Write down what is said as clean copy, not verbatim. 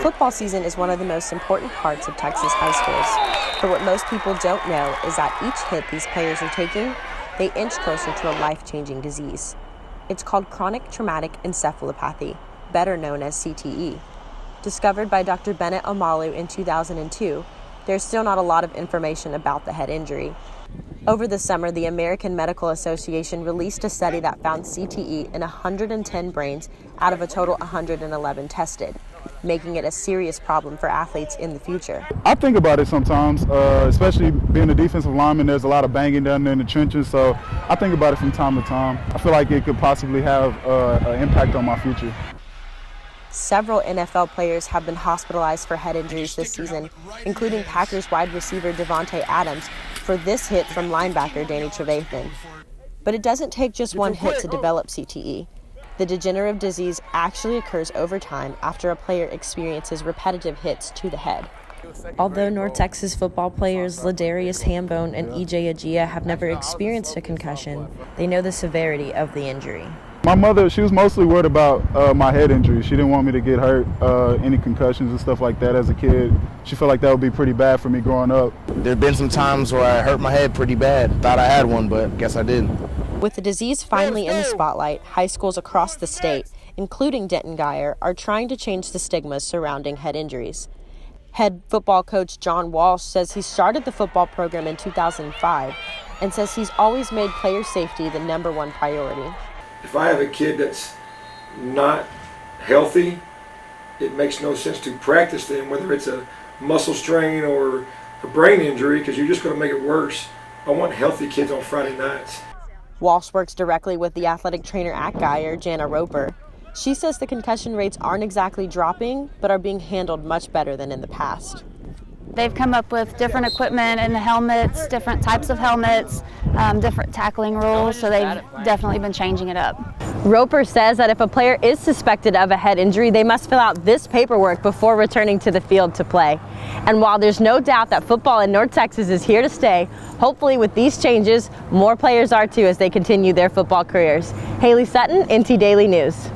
Football season is one of the most important parts of Texas high schools. But what most people don't know is that each hit these players are taking, they inch closer to a life-changing disease. It's called chronic traumatic encephalopathy, better known as CTE. Discovered by Dr. Bennett Omalu in 2002, there's still not a lot of information about the head injury. Over the summer, the American Medical Association released a study that found CTE in 110 brains out of a total 111 tested, making it a serious problem for athletes in the future. I think about it sometimes, especially being a defensive lineman. There's a lot of banging down there in the trenches, so I think about it from time to time. I feel like it could possibly have an impact on my future. Several NFL players have been hospitalized for head injuries this season, including Packers wide receiver Devontae Adams for this hit from linebacker Danny Trevathan. But it doesn't take just one hit to develop CTE. The degenerative disease actually occurs over time after a player experiences repetitive hits to the head. Although North Texas football players Ladarius Hambone and E.J. Agia have never experienced a concussion, they know the severity of the injury. My mother, she was mostly worried about my head injury. She didn't want me to get hurt, any concussions and stuff like that as a kid. She felt like that would be pretty bad for me growing up. There have been some times where I hurt my head pretty bad. Thought I had one, but guess I didn't. With the disease finally in the spotlight, high schools across the state, including Denton-Guyer, are trying to change the stigmas surrounding head injuries. Head football coach John Walsh says he started the football program in 2005 and says he's always made player safety the #1 priority. If I have a kid that's not healthy, it makes no sense to practice them, whether it's a muscle strain or a brain injury, because you're just going to make it worse. I want healthy kids on Friday nights. Walsh works directly with the athletic trainer at Guyer, Jana Roper. She says the concussion rates aren't exactly dropping, but are being handled much better than in the past. They've come up with different equipment and helmets, different types of helmets, different tackling rules, so they've definitely been changing it up. Roper says that if a player is suspected of a head injury, they must fill out this paperwork before returning to the field to play. And while there's no doubt that football in North Texas is here to stay, hopefully with these changes, more players are too as they continue their football careers. Haley Sutton, NT Daily News.